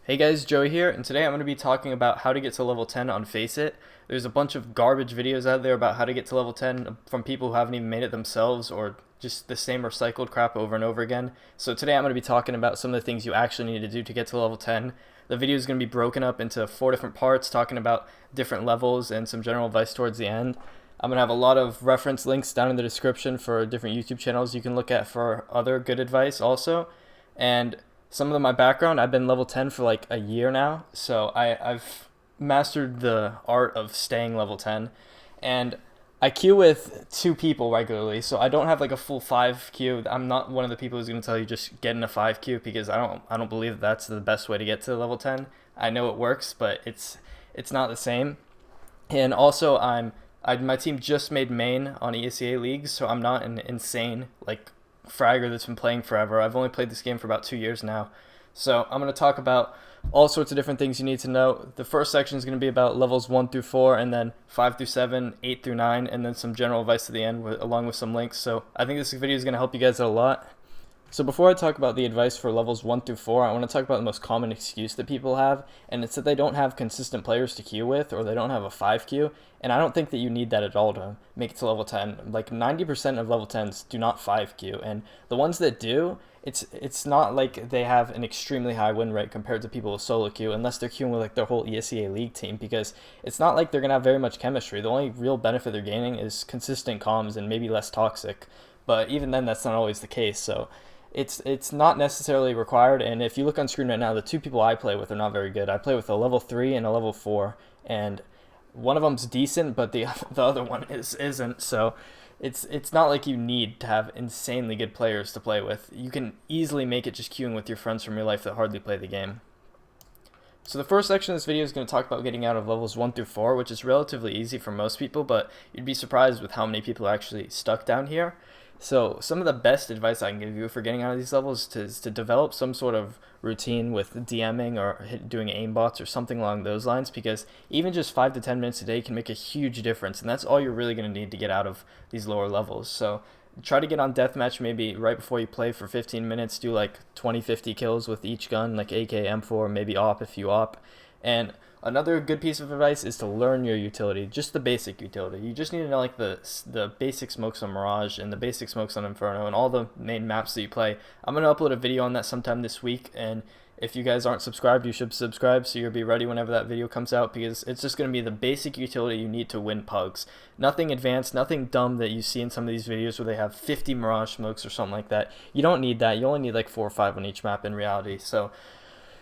Hey guys, Joey here, and today I'm going to be talking about how to get to level 10 on Faceit. There's a bunch of garbage videos out there about how to get to level 10 from people who haven't even made it themselves or just the same recycled crap over and over again. So today I'm going to be talking about some of the things you actually need to do to get to level 10. The video is going to be broken up into 4 different parts, talking about different levels and some general advice towards the end. I'm going to have a lot of reference links down in the description for different YouTube channels you can look at for other good advice also. And some of my background, I've been level 10 for like a year now, so I've mastered the art of staying level 10, and I queue with 2 people regularly, so I don't have like a full 5 queue. I'm not one of the people who's going to tell you just get in a 5 queue because I don't believe that that's the best way to get to level 10. I know it works, but it's not the same. And also my team just made main on ESEA leagues, so I'm not an insane like fragger that's been playing forever. I've only played this game for about 2 years now. So I'm going to talk about all sorts of different things you need to know. The first section is going to be about levels 1 through 4, and then 5 through 7, 8 through 9, and then some general advice at the end along with some links. So I think this video is going to help you guys out a lot. So before I talk about the advice for levels 1 through 4, I want to talk about the most common excuse that people have, and it's that they don't have consistent players to queue with, or they don't have a 5 queue, and I don't think that you need that at all to make it to level 10. Like 90% of level 10s do not 5 queue, and the ones that do, it's not like they have an extremely high win rate compared to people with solo queue, unless they're queuing with like their whole ESEA league team, because it's not like they're going to have very much chemistry. The only real benefit they're gaining is consistent comms and maybe less toxic, but even then that's not always the case, so it's not necessarily required. And if you look on screen right now, the 2 people I play with are not very good. I play with a level 3 and a level 4, and one of them's decent, but the other one isn't. So it's not like you need to have insanely good players to play with. You can easily make it just queuing with your friends from real life that hardly play the game. So the first section of this video is going to talk about getting out of levels 1 through 4, which is relatively easy for most people, but you'd be surprised with how many people are actually stuck down here. So some of the best advice I can give you for getting out of these levels is to develop some sort of routine with DMing or doing aimbots or something along those lines, because even just 5 to 10 minutes a day can make a huge difference, and that's all you're really going to need to get out of these lower levels. So try to get on deathmatch maybe right before you play for 15 minutes, do like 20-50 kills with each gun, like AK, M4, maybe AWP if you AWP. And another good piece of advice is to learn your utility, just the basic utility. You just need to know like the basic smokes on Mirage and the basic smokes on Inferno and all the main maps that you play. I'm going to upload a video on that sometime this week, and if you guys aren't subscribed, you should subscribe so you'll be ready whenever that video comes out, because it's just going to be the basic utility you need to win pugs. Nothing advanced, nothing dumb that you see in some of these videos where they have 50 Mirage smokes or something like that. You don't need that. You only need like 4 or 5 on each map in reality. So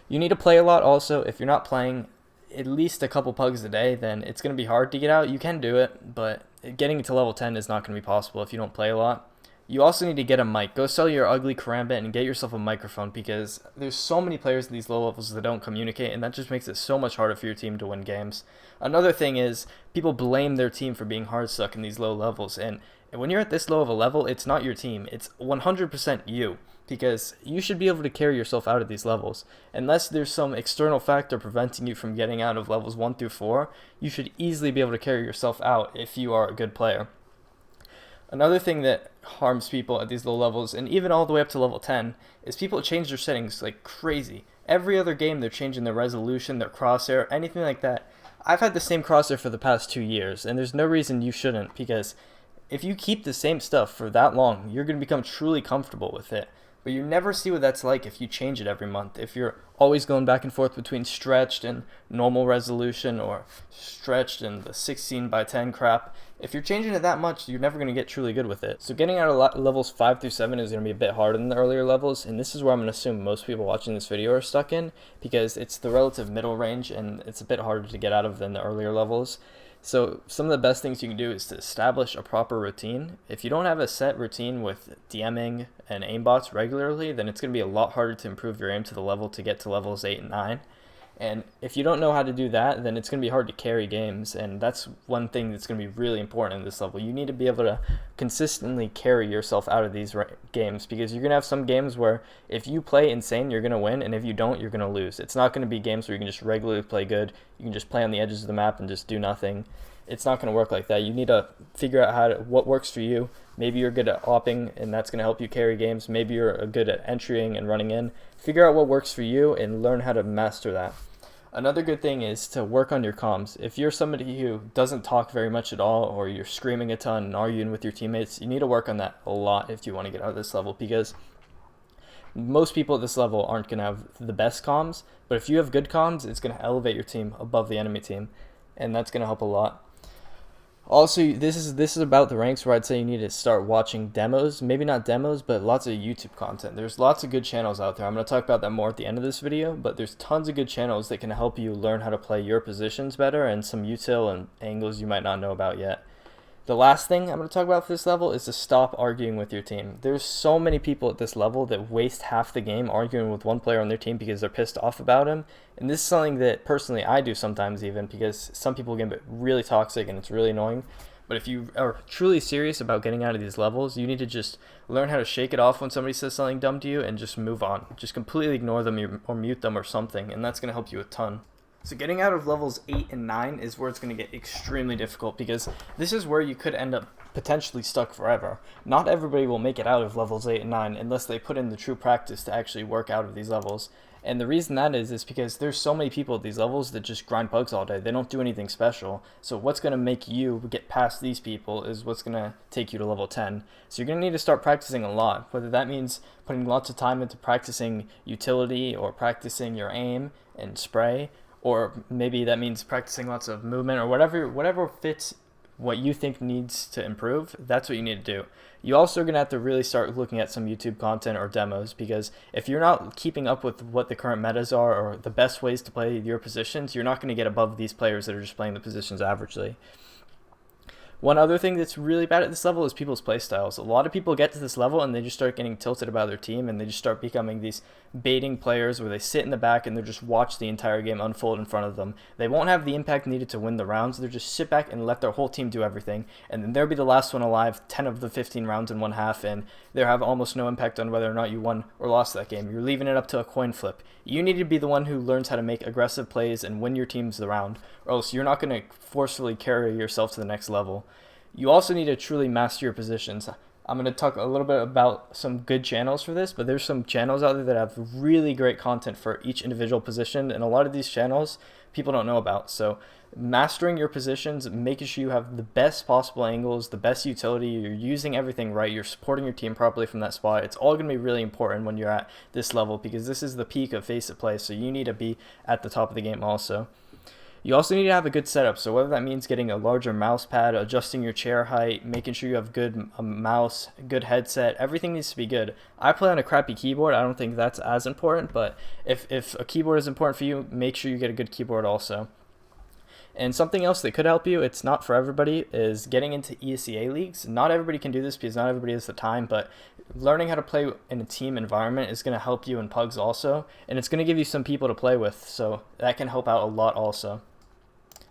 you need to play a lot also. If you're not playing at least a couple pugs a day, then it's going to be hard to get out. You can do it, but getting to level 10 is not going to be possible if you don't play a lot. You also need to get a mic. Go sell your ugly karambit and get yourself a microphone, because there's so many players at these low levels that don't communicate, and that just makes it so much harder for your team to win games. Another thing is people blame their team for being hard stuck in these low levels, and when you're at this low of a level, it's not your team. It's 100% you, because you should be able to carry yourself out of these levels. Unless there's some external factor preventing you from getting out of levels 1 through 4, you should easily be able to carry yourself out if you are a good player. Another thing that harms people at these low levels, and even all the way up to level 10, is people change their settings like crazy. Every other game they're changing their resolution, their crosshair, anything like that. I've had the same crosshair for the past 2 years, and there's no reason you shouldn't, because if you keep the same stuff for that long, you're going to become truly comfortable with it. But you never see what that's like if you change it every month. If you're always going back and forth between stretched and normal resolution, or stretched and the 16 by 10 crap, if you're changing it that much, you're never going to get truly good with it. So getting out of levels 5 through 7 is going to be a bit harder than the earlier levels, and this is where I'm going to assume most people watching this video are stuck in, because it's the relative middle range and it's a bit harder to get out of than the earlier levels. So some of the best things you can do is to establish a proper routine. If you don't have a set routine with DMing and aimbots regularly, then it's going to be a lot harder to improve your aim to the level to get to levels 8 and 9. And if you don't know how to do that, then it's going to be hard to carry games, and that's one thing that's going to be really important in this level. You need to be able to consistently carry yourself out of these games, because you're going to have some games where if you play insane, you're going to win, and if you don't, you're going to lose. It's not going to be games where you can just regularly play good. You can just play on the edges of the map and just do nothing. It's not going to work like that. You need to figure out what works for you. Maybe you're good at opping, and that's going to help you carry games. Maybe you're good at entering and running in. Figure out what works for you and learn how to master that. Another good thing is to work on your comms. If you're somebody who doesn't talk very much at all, or you're screaming a ton and arguing with your teammates, you need to work on that a lot if you want to get out of this level, because most people at this level aren't going to have the best comms, but if you have good comms, it's going to elevate your team above the enemy team, and that's going to help a lot. Also, this is about the ranks where I'd say you need to start watching demos. Maybe not demos, but lots of YouTube content. There's lots of good channels out there. I'm going to talk about that more at the end of this video, but there's tons of good channels that can help you learn how to play your positions better and some util and angles you might not know about yet. The last thing I'm going to talk about for this level is to stop arguing with your team. There's so many people at this level that waste half the game arguing with one player on their team because they're pissed off about him. And this is something that personally I do sometimes, even because some people get really toxic and it's really annoying. But if you are truly serious about getting out of these levels, you need to just learn how to shake it off when somebody says something dumb to you and just move on. Just completely ignore them or mute them or something, and that's going to help you a ton. So getting out of levels 8 and 9 is where it's going to get extremely difficult, because this is where you could end up potentially stuck forever. Not everybody will make it out of levels 8 and 9 unless they put in the true practice to actually work out of these levels. And the reason that is because there's so many people at these levels that just grind bugs all day. They don't do anything special. So what's going to make you get past these people is what's going to take you to level 10. So you're going to need to start practicing a lot, whether that means putting lots of time into practicing utility or practicing your aim and spray, or maybe that means practicing lots of movement, or whatever fits what you think needs to improve. That's what you need to do. You also are going to have to really start looking at some YouTube content or demos, because if you're not keeping up with what the current metas are or the best ways to play your positions, you're not going to get above these players that are just playing the positions averagely. One other thing that's really bad at this level is people's playstyles. A lot of people get to this level and they just start getting tilted about their team, and they just start becoming these baiting players where they sit in the back and they just watch the entire game unfold in front of them. They won't have the impact needed to win the rounds. They'll just sit back and let their whole team do everything, and then they'll be the last one alive 10 of the 15 rounds in one half, and they'll have almost no impact on whether or not you won or lost that game. You're leaving it up to a coin flip. You need to be the one who learns how to make aggressive plays and win your teams the round, or else you're not going to forcefully carry yourself to the next level. You also need to truly master your positions. I'm going to talk a little bit about some good channels for this, but there's some channels out there that have really great content for each individual position, and a lot of these channels people don't know about. So mastering your positions, making sure you have the best possible angles, the best utility, you're using everything right, you're supporting your team properly from that spot. It's all going to be really important when you're at this level, because this is the peak of Faceit play, so you need to be at the top of the game also. You also need to have a good setup, so whether that means getting a larger mouse pad, adjusting your chair height, making sure you have good mouse, good headset, everything needs to be good. I play on a crappy keyboard. I don't think that's as important, but if a keyboard is important for you, make sure you get a good keyboard also. And something else that could help you, it's not for everybody, is getting into ESEA leagues. Not everybody can do this because not everybody has the time, but learning how to play in a team environment is going to help you in pugs also, and it's going to give you some people to play with, so that can help out a lot also.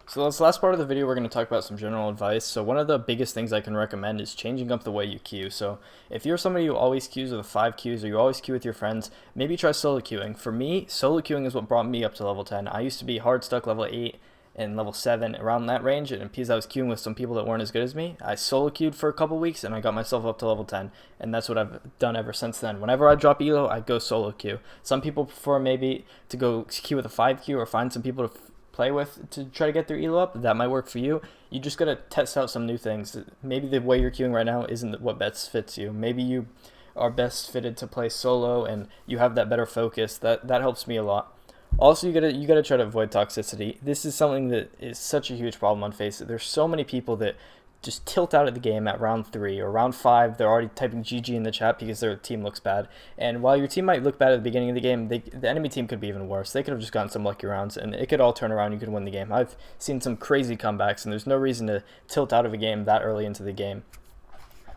So this last part of the video, we're going to talk about some general advice. So one of the biggest things I can recommend is changing up the way you queue. So if you're somebody who always queues with 5 queues, or you always queue with your friends, maybe try solo queuing. For me, solo queuing is what brought me up to level 10. I used to be hard stuck level 8 and level 7, around that range, and because I was queuing with some people that weren't as good as me, I solo queued for a couple weeks and I got myself up to level 10, and that's what I've done ever since then. Whenever I drop elo, I go solo queue. Some people prefer maybe to go queue with a 5 queue or find some people to play with to try to get their elo up. That might work for you. You just gotta test out some new things. Maybe the way you're queuing right now isn't what best fits you. Maybe you are best fitted to play solo and you have that better focus. That helps me a lot. Also, you gotta try to avoid toxicity. This is something that is such a huge problem on Faceit. There's so many people that just tilt out of the game at round 3 or round 5. They're already typing GG in the chat because their team looks bad. And while your team might look bad at the beginning of the game, the enemy team could be even worse. They could have just gotten some lucky rounds, and it could all turn around. You could win the game. I've seen some crazy comebacks, and there's no reason to tilt out of a game that early into the game.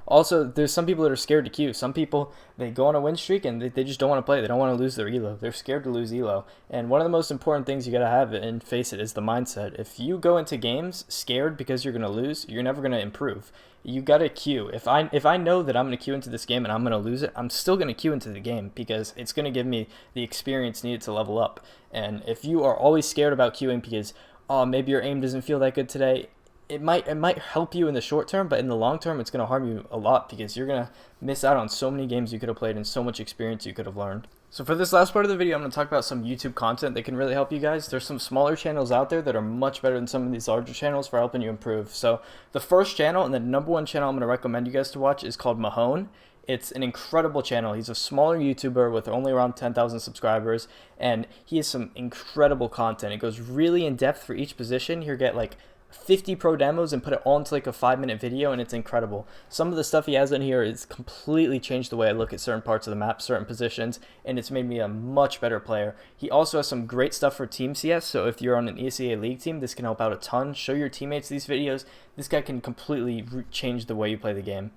Also, there's some people that are scared to queue. Some people, they go on a win streak and they just don't want to play. They don't want to lose their elo. They're scared to lose elo. And one of the most important things you got to have in Faceit is the mindset. If you go into games scared because you're going to lose, you're never going to improve. You got to queue. If I know that I'm going to queue into this game and I'm going to lose it, I'm still going to queue into the game because it's going to give me the experience needed to level up. And if you are always scared about queuing because, oh, maybe your aim doesn't feel that good today, it might help you in the short term, but in the long term, it's going to harm you a lot because you're going to miss out on so many games you could have played and so much experience you could have learned. So for this last part of the video, I'm going to talk about some YouTube content that can really help you guys. There's some smaller channels out there that are much better than some of these larger channels for helping you improve. So the first channel and the number one channel I'm going to recommend you guys to watch is called Mahone. It's an incredible channel. He's a smaller YouTuber with only around 10,000 subscribers, and he has some incredible content. It goes really in depth for each position. He'll get like 50 pro demos and put it all into like a 5-minute video, and it's incredible. Some of the stuff he has in here is completely changed the way I look at certain parts of the map, certain positions, and it's made me a much better player. He also has some great stuff for Team CS, so if you're on an ESEA League team, this can help out a ton. Show your teammates these videos. This guy can completely change the way you play the game.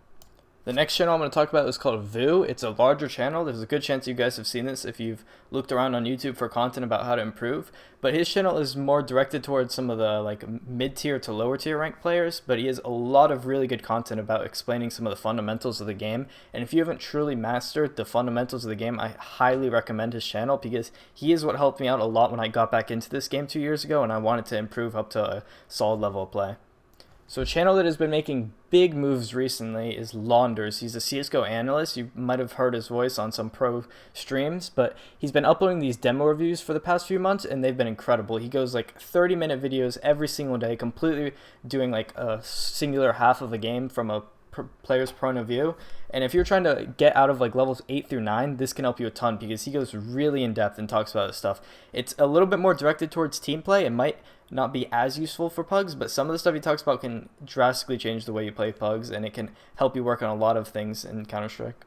The next channel I'm going to talk about is called Vu. It's a larger channel. There's a good chance you guys have seen this if you've looked around on YouTube for content about how to improve. But his channel is more directed towards some of the like mid-tier to lower tier ranked players. But he has a lot of really good content about explaining some of the fundamentals of the game. And if you haven't truly mastered the fundamentals of the game, I highly recommend his channel because he is what helped me out a lot when I got back into this game 2 years ago and I wanted to improve up to a solid level of play. So a channel that has been making big moves recently is Launders. He's a CSGO analyst. You might have heard his voice on some pro streams, but he's been uploading these demo reviews for the past few months, and they've been incredible. He goes like 30-minute videos every single day, completely doing like a singular half of a game from a player's point of view. And if you're trying to get out of like levels 8 through 9, this can help you a ton because he goes really in depth and talks about this stuff. It's a little bit more directed towards team play. It might not be as useful for pugs, but some of the stuff he talks about can drastically change the way you play pugs, and it can help you work on a lot of things in Counter-Strike.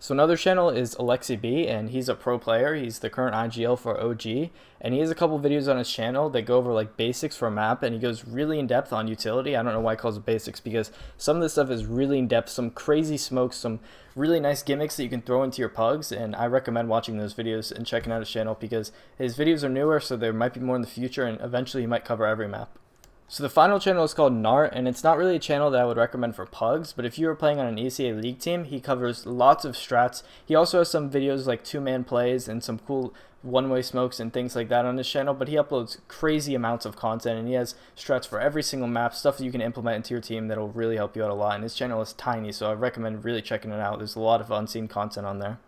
So another channel is Alexi B, and he's a pro player. He's the current IGL for OG, and he has a couple videos on his channel that go over like basics for a map, and he goes really in depth on utility. I don't know why he calls it basics because some of this stuff is really in depth, some crazy smokes, some really nice gimmicks that you can throw into your pugs, and I recommend watching those videos and checking out his channel because his videos are newer, so there might be more in the future, and eventually he might cover every map. So the final channel is called Nart, and it's not really a channel that I would recommend for pugs, but if you are playing on an ECA League team, he covers lots of strats. He also has some videos like 2-man plays and some cool one-way smokes and things like that on his channel, but he uploads crazy amounts of content, and he has strats for every single map, stuff that you can implement into your team that will really help you out a lot, and his channel is tiny, so I recommend really checking it out. There's a lot of unseen content on there.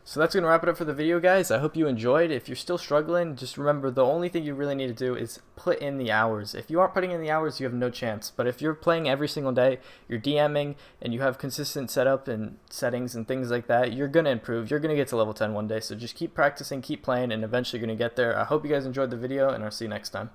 So that's going to wrap it up for the video, guys. I hope you enjoyed. If you're still struggling, just remember the only thing you really need to do is put in the hours. If you aren't putting in the hours, you have no chance. But if you're playing every single day, you're DMing, and you have consistent setup and settings and things like that, you're going to improve. You're going to get to level 10 one day. So just keep practicing, keep playing, and eventually you're going to get there. I hope you guys enjoyed the video, and I'll see you next time.